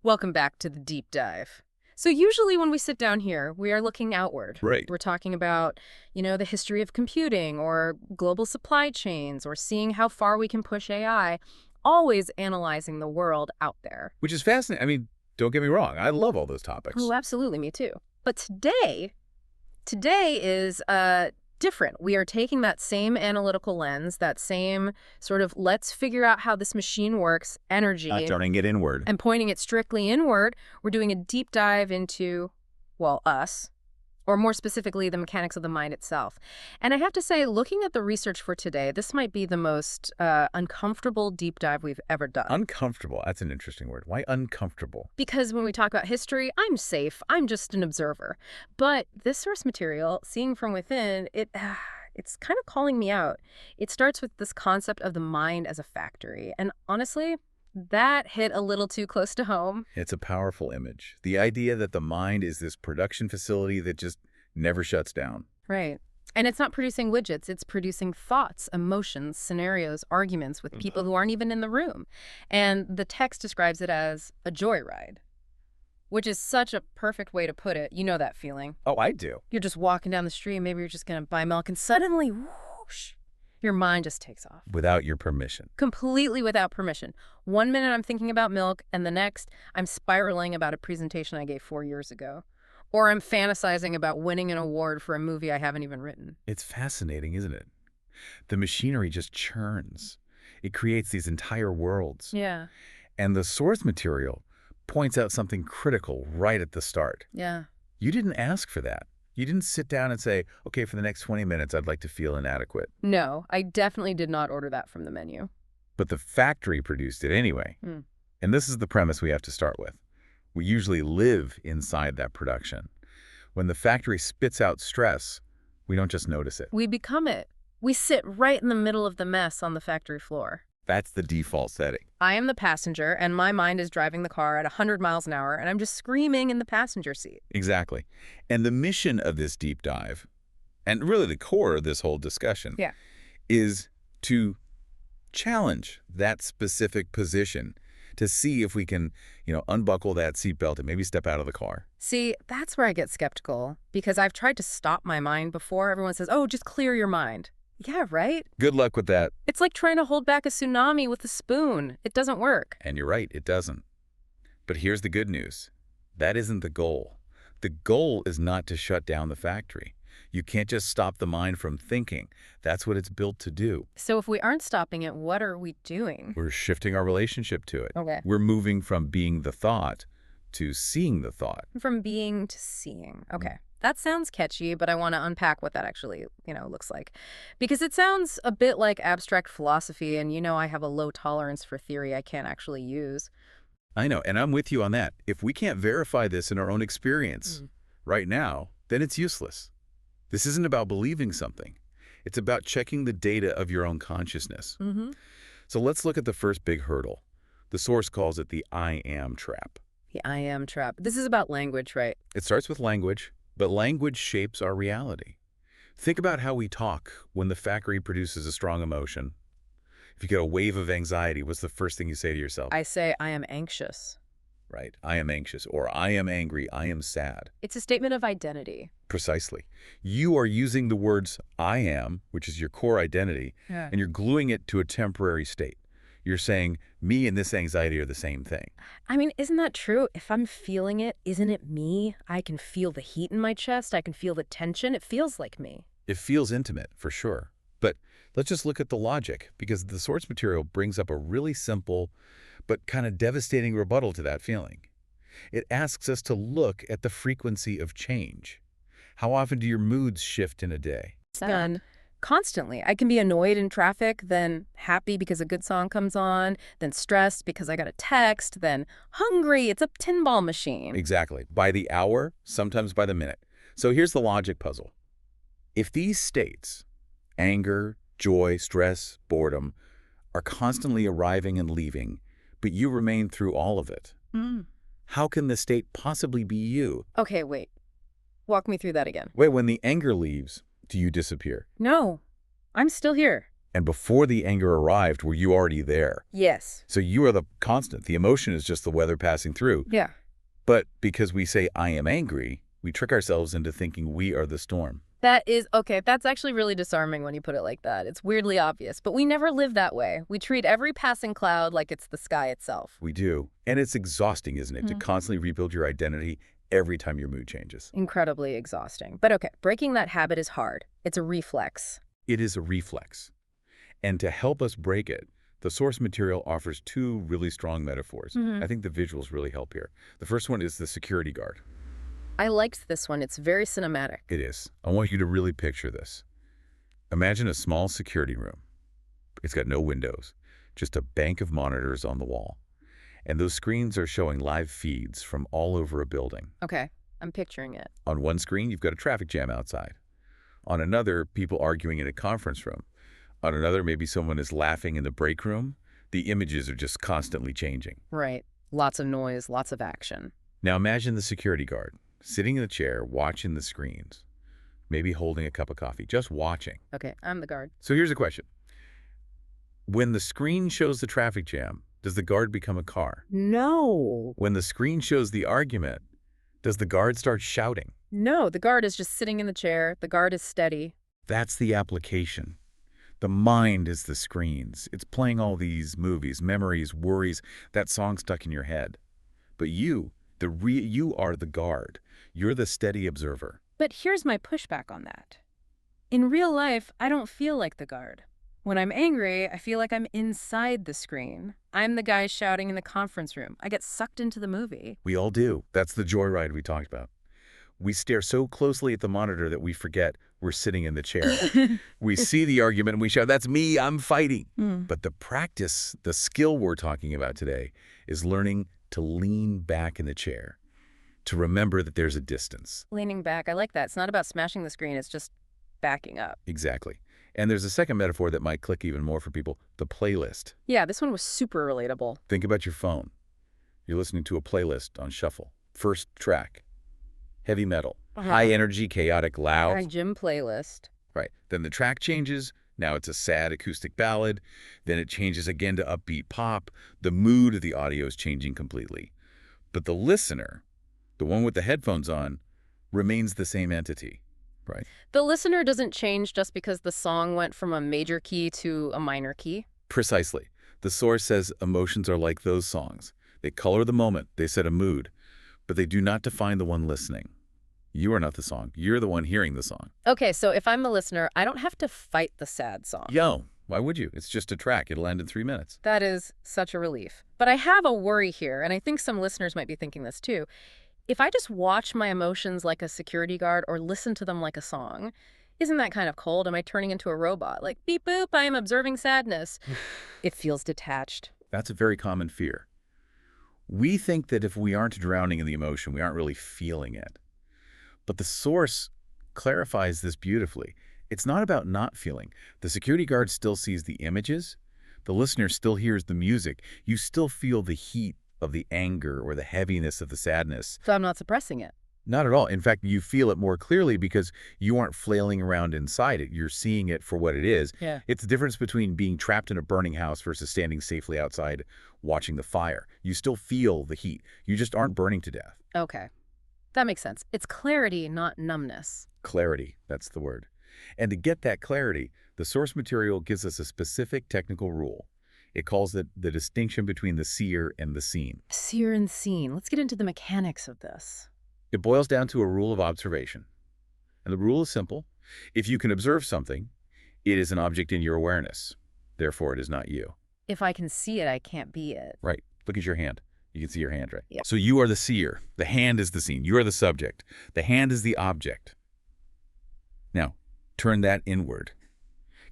Welcome back to the deep dive. So usually when we sit down here, we are looking outward. Right. We're talking about, the history of computing or global supply chains or seeing how far we can push AI, always analyzing the world out there. Which is fascinating. I mean, don't get me wrong. I love all those topics. Oh, absolutely, me too. But today is different. We are taking that same analytical lens, that same sort of let's figure out how this machine works, energy, Turning it inward. and pointing it strictly inward. We're doing a deep dive into, well, us, or more specifically, the mechanics of the mind itself. And I have to say, looking at the research for today, this might be the most uncomfortable deep dive we've ever done. Uncomfortable. That's an interesting word. Why uncomfortable? Because when we talk about history, I'm safe. I'm just an observer. But this source material, seeing from within, it's kind of calling me out. It starts with this concept of the mind as a factory. And honestly, that hit a little too close to home. It's a powerful image. The idea that the mind is this production facility that just never shuts down. Right. And it's not producing widgets. It's producing thoughts, emotions, scenarios, arguments with people who aren't even in the room. And the text describes it as a joyride, which is such a perfect way to put it. You know that feeling. Oh, I do. You're just walking down the street, maybe you're just going to buy milk, and suddenly, whoosh, your mind just takes off. Without your permission. Completely without permission. 1 minute I'm thinking about milk, and the next I'm spiraling about a presentation I gave 4 years ago. Or I'm fantasizing about winning an award for a movie I haven't even written. It's fascinating, isn't it? The machinery just churns. It creates these entire worlds. Yeah. And the source material points out something critical right at the start. Yeah. You didn't ask for that. You didn't sit down and say, okay, for the next 20 minutes, I'd like to feel inadequate. No, I definitely did not order that from the menu. But the factory produced it anyway. Mm. And this is the premise we have to start with. We usually live inside that production. When the factory spits out stress, we don't just notice it. We become it. We sit right in the middle of the mess on the factory floor. That's the default setting. I am the passenger, and my mind is driving the car at 100 miles an hour, and I'm just screaming in the passenger seat. Exactly. And the mission of this deep dive, and really the core of this whole discussion, is to challenge that specific position, to see if we can, unbuckle that seatbelt and maybe step out of the car. See, that's where I get skeptical, because I've tried to stop my mind before. Everyone says, oh, just clear your mind. Yeah, right? Good luck with that. It's like trying to hold back a tsunami with a spoon. It doesn't work. And you're right, it doesn't. But here's the good news. That isn't the goal. The goal is not to shut down the factory. You can't just stop the mind from thinking. That's what it's built to do. So if we aren't stopping it, what are we doing? We're shifting our relationship to it. Okay. We're moving from being the thought to seeing the thought. From being to seeing. Okay. That sounds catchy, but I want to unpack what that actually, looks like. Because it sounds a bit like abstract philosophy, and I have a low tolerance for theory I can't actually use. I know, and I'm with you on that. If we can't verify this in our own experience right now, then it's useless. This isn't about believing something. It's about checking the data of your own consciousness. So let's look at the first big hurdle. The source calls it the I am trap. The I am trap. This is about language, right? It starts with language, but language shapes our reality. Think about how we talk when the factory produces a strong emotion. If you get a wave of anxiety, what's the first thing you say to yourself? I say I am anxious. Right. I am anxious, or I am angry, I am sad. It's a statement of identity. Precisely. You are using the words I am, which is your core identity, and you're gluing it to a temporary state. You're saying, me and this anxiety are the same thing. I mean, isn't that true? If I'm feeling it, isn't it me? I can feel the heat in my chest. I can feel the tension. It feels like me. It feels intimate, for sure. But let's just look at the logic, because the source material brings up a really simple but kind of devastating rebuttal to that feeling. It asks us to look at the frequency of change. How often do your moods shift in a day? Done. Constantly. I can be annoyed in traffic, then happy because a good song comes on, then stressed because I got a text, then hungry. It's a pinball machine. Exactly. By the hour, sometimes by the minute. So here's the logic puzzle. If these states, anger, joy, stress, boredom, are constantly arriving and leaving, but you remain through all of it, how can the state possibly be you? Okay, wait. Walk me through that again. Wait, when the anger leaves, do you disappear? No, I'm still here. And before the anger arrived, were you already there? Yes. So you are the constant. The emotion is just the weather passing through. Yeah. But because we say, I am angry, we trick ourselves into thinking we are the storm. That is, okay, that's actually really disarming when you put it like that. It's weirdly obvious, but we never live that way. We treat every passing cloud like it's the sky itself. We do. And it's exhausting, isn't it, to constantly rebuild your identity every time your mood changes. Incredibly exhausting. But okay, breaking that habit is hard. It's a reflex. It is a reflex. And to help us break it, the source material offers two really strong metaphors. I think the visuals really help here. The first one is the security guard. I liked this one. It's very cinematic. It is. I want you to really picture this. Imagine a small security room. It's got no windows, just a bank of monitors on the wall. And those screens are showing live feeds from all over a building. Okay, I'm picturing it. On one screen, you've got a traffic jam outside. On another, people arguing in a conference room. On another, maybe someone is laughing in the break room. The images are just constantly changing. Right. Lots of noise, lots of action. Now imagine the security guard, sitting in a chair, watching the screens, maybe holding a cup of coffee, just watching. Okay, I'm the guard. So here's a question. When the screen shows the traffic jam, does the guard become a car? No. When the screen shows the argument, does the guard start shouting? No, the guard is just sitting in the chair. The guard is steady. That's the application. The mind is the screens. It's playing all these movies, memories, worries, that song stuck in your head. But you are the guard. You're the steady observer. But here's my pushback on that. In real life, I don't feel like the guard. When I'm angry, I feel like I'm inside the screen. I'm the guy shouting in the conference room. I get sucked into the movie. We all do. That's the joyride we talked about. We stare so closely at the monitor that we forget we're sitting in the chair. We see the argument and we shout, that's me, I'm fighting. But the practice, the skill we're talking about today is learning to lean back in the chair, to remember that there's a distance. Leaning back, I like that. It's not about smashing the screen, it's just backing up. Exactly. And there's a second metaphor that might click even more for people, the playlist. Yeah, this one was super relatable. Think about your phone. You're listening to a playlist on shuffle. First track, heavy metal, high energy, chaotic, loud. Our gym playlist. Right. Then the track changes. Now it's a sad acoustic ballad. Then it changes again to upbeat pop. The mood of the audio is changing completely. But the listener, the one with the headphones on, remains the same entity. Right. The listener doesn't change just because the song went from a major key to a minor key. Precisely. The source says emotions are like those songs. They color the moment. They set a mood. But they do not define the one listening. You are not the song. You're the one hearing the song. Okay, so if I'm the listener, I don't have to fight the sad song. Yo, why would you? It's just a track. It'll end in 3 minutes. That is such a relief. But I have a worry here, and I think some listeners might be thinking this too. If I just watch my emotions like a security guard or listen to them like a song, isn't that kind of cold? Am I turning into a robot? Like, beep boop, I am observing sadness. It feels detached. That's a very common fear. We think that if we aren't drowning in the emotion, we aren't really feeling it. But the source clarifies this beautifully. It's not about not feeling. The security guard still sees the images. The listener still hears the music. You still feel the heat of the anger or the heaviness of the sadness. So I'm not suppressing it. Not at all. In fact, you feel it more clearly because you aren't flailing around inside it. You're seeing it for what it is. Yeah. It's the difference between being trapped in a burning house versus standing safely outside watching the fire. You still feel the heat. You just aren't burning to death. Okay. That makes sense. It's clarity, not numbness. Clarity, that's the word. And to get that clarity, the source material gives us a specific technical rule. It calls it the distinction between the seer and the seen. Seer and seen. Let's get into the mechanics of this. It boils down to a rule of observation. And the rule is simple. If you can observe something, it is an object in your awareness. Therefore, it is not you. If I can see it, I can't be it. Right. Look at your hand. You can see your hand, right? Yeah. So you are the seer. The hand is the seen. You are the subject. The hand is the object. Now, turn that inward.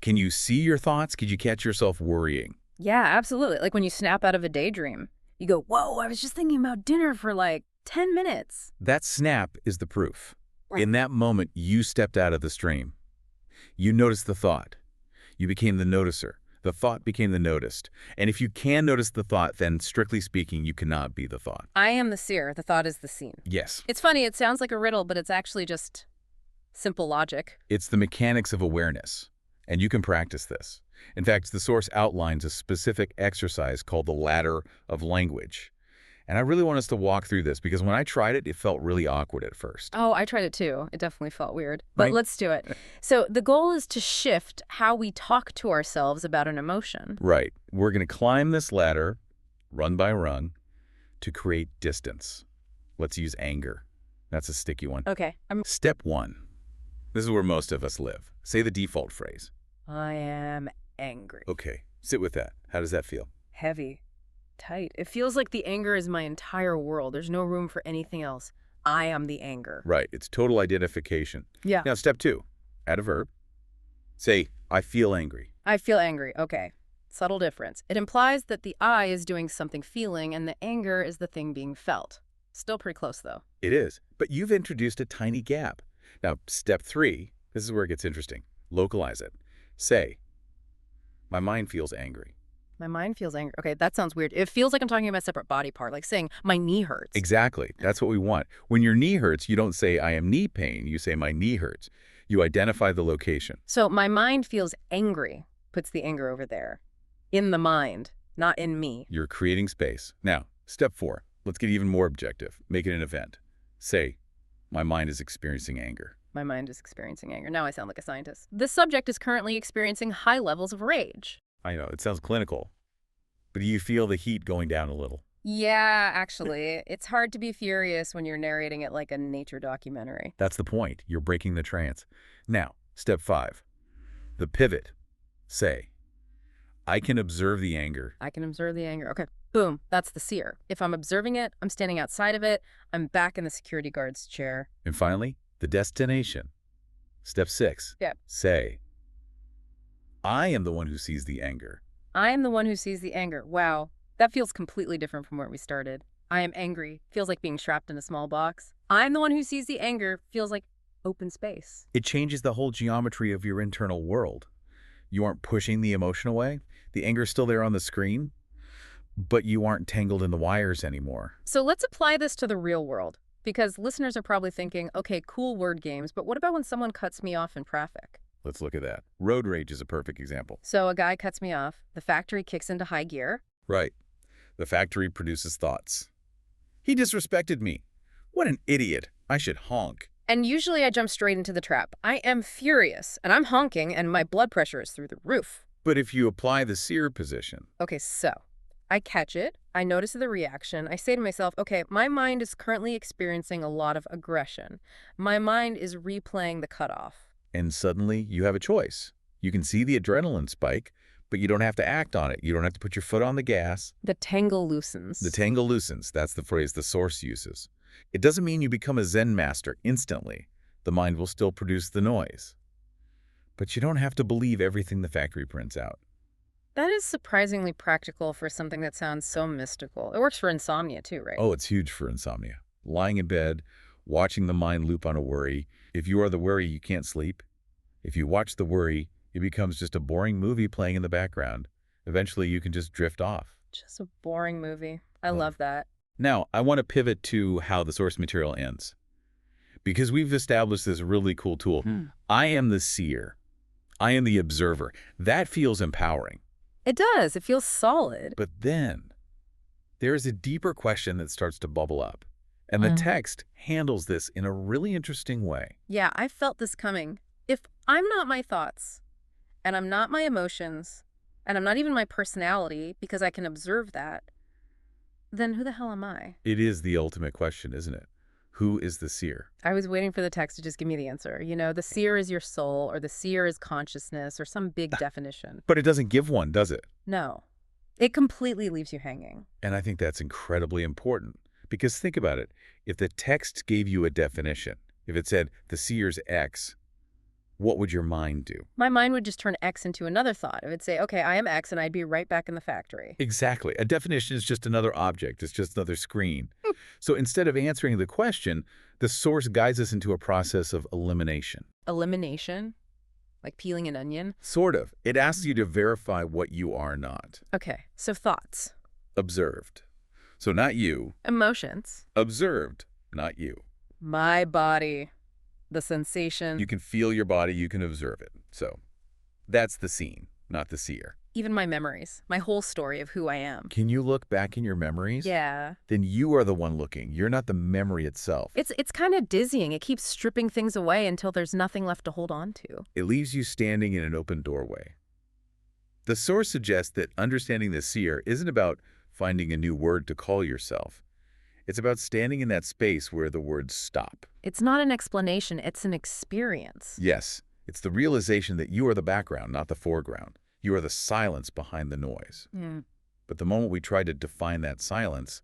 Can you see your thoughts? Could you catch yourself worrying? Yeah, absolutely. Like when you snap out of a daydream. You go, whoa, I was just thinking about dinner for like 10 minutes. That snap is the proof. In that moment, you stepped out of the stream. You noticed the thought. You became the noticer. The thought became the noticed. And if you can notice the thought, then strictly speaking, you cannot be the thought. I am the seer. The thought is the seen. Yes. It's funny. It sounds like a riddle, but it's actually just simple logic. It's the mechanics of awareness. And you can practice this. In fact, the source outlines a specific exercise called the ladder of language. And I really want us to walk through this because when I tried it, it felt really awkward at first. Oh, I tried it too. It definitely felt weird. But Right? let's do it. So the goal is to shift how we talk to ourselves about an emotion. Right. We're going to climb this ladder, run by run, to create distance. Let's use anger. That's a sticky one. Okay. Step 1. This is where most of us live. Say the default phrase. I am angry. Okay, sit with that. How does that feel? Heavy. Tight. It feels like the anger is my entire world. There's no room for anything else. I am the anger. Right, it's total identification. Yeah. Now, step 2. Add a verb. Say, I feel angry. I feel angry. Okay. Subtle difference. It implies that the I is doing something feeling and the anger is the thing being felt. Still pretty close, though. It is, but you've introduced a tiny gap. Now, step 3, this is where it gets interesting. Localize it. Say, my mind feels angry. My mind feels angry. Okay, that sounds weird. It feels like I'm talking about a separate body part, like saying my knee hurts. Exactly. That's what we want. When your knee hurts, you don't say, I am knee pain. You say, my knee hurts. You identify the location. So my mind feels angry, puts the anger over there. In the mind, not in me. You're creating space. Now, step 4. Let's get even more objective. Make it an event. Say, my mind is experiencing anger. My mind is experiencing anger. Now I sound like a scientist. This subject is currently experiencing high levels of rage. I know, it sounds clinical. But do you feel the heat going down a little? Yeah, actually. It's hard to be furious when you're narrating it like a nature documentary. That's the point. You're breaking the trance. Now, step 5. The pivot. Say, I can observe the anger. I can observe the anger. Okay, boom, that's the seer. If I'm observing it, I'm standing outside of it, I'm back in the security guard's chair. And finally, the destination. Step 6. Yeah. Say, I am the one who sees the anger. I am the one who sees the anger. Wow, that feels completely different from where we started. I am angry. Feels like being trapped in a small box. I'm the one who sees the anger. Feels like open space. It changes the whole geometry of your internal world. You aren't pushing the emotion away. The anger's still there on the screen, but you aren't tangled in the wires anymore. So let's apply this to the real world. Because listeners are probably thinking, okay, cool word games, but what about when someone cuts me off in traffic? Let's look at that. Road rage is a perfect example. So a guy cuts me off, the factory kicks into high gear. Right. The factory produces thoughts. He disrespected me. What an idiot. I should honk. And usually I jump straight into the trap. I am furious, and I'm honking, and my blood pressure is through the roof. But if you apply the seer position, Okay, so I catch it. I notice the reaction. I say to myself, okay, my mind is currently experiencing a lot of aggression. My mind is replaying the cutoff. and suddenly you have a choice. You can see the adrenaline spike, but you don't have to act on it. You don't have to put your foot on the gas. The tangle loosens. The tangle loosens. That's the phrase the source uses. It doesn't mean you become a Zen master instantly. The mind will still produce the noise. But you don't have to believe everything the factory prints out. That is surprisingly practical for something that sounds so mystical. It works for insomnia too, right? Oh, it's huge for insomnia. Lying in bed, watching the mind loop on a worry. If you are the worry, you can't sleep. If you watch the worry, it becomes just a boring movie playing in the background. Eventually, you can just drift off. Just a boring movie. I Well, love that. Now, I want to pivot to how the source material ends. Because we've established this really cool tool. I am the seer. I am the observer. That feels empowering. It does. It feels solid. But then, there is a deeper question that starts to bubble up. And the text handles this in a really interesting way. Yeah, I felt this coming. If I'm not my thoughts, and I'm not my emotions, and I'm not even my personality because I can observe that, then who the hell am I? It is the ultimate question, isn't it? Who is the seer? I was waiting for the text to just give me the answer. You know, the seer is your soul, or the seer is consciousness, or some big definition. But it doesn't give one, does it? No. It completely leaves you hanging. And I think that's incredibly important. Because think about it. If the text gave you a definition, if it said the seer's X, what would your mind do? My mind would just turn X into another thought. It would say, okay, I am X, and I'd be right back in the factory. Exactly. A definition is just another object. It's just another screen. So instead of answering the question, the source guides us into a process of elimination. Elimination? Like peeling an onion? Sort of. It asks you to verify what you are not. Okay, so thoughts. Observed. So not you. Emotions. Observed. Not you. My body. The sensation. You can feel your body. You can observe it. So that's the scene. not the seer. Even my memories, my whole story of who I am. Can you look back in your memories? Yeah. Then you are the one looking. You're not the memory itself. It's kind of dizzying. It keeps stripping things away until there's nothing left to hold on to. It leaves you standing in an open doorway. The source suggests that understanding the seer isn't about finding a new word to call yourself. It's about standing in that space where the words stop. It's not an explanation, it's an experience. Yes, it's the realization that you are the background, not the foreground. You are the silence behind the noise. But the moment we try to define that silence,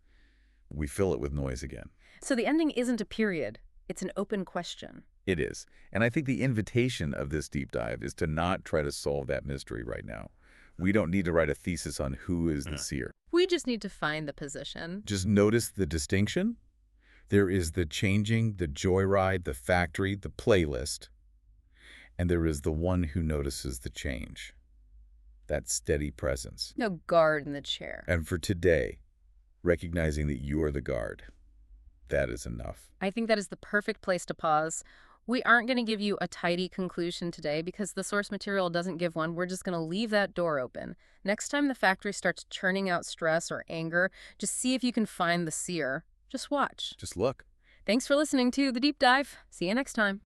we fill it with noise again. So the ending isn't a period, it's an open question. It is. And I think the invitation of this deep dive is to not try to solve that mystery right now. We don't need to write a thesis on who is the seer. We just need to find the position. Just notice the distinction. There is the changing, the joyride, the factory, the playlist. And there is the one who notices the change. That steady presence. No guard in the chair. And for today, recognizing that you are the guard, that is enough. I think that is the perfect place to pause. We aren't going to give you a tidy conclusion today because the source material doesn't give one. We're just going to leave that door open. Next time the factory starts churning out stress or anger, just see if you can find the seer. Just watch. Just look. Thanks for listening to The Deep Dive. See you next time.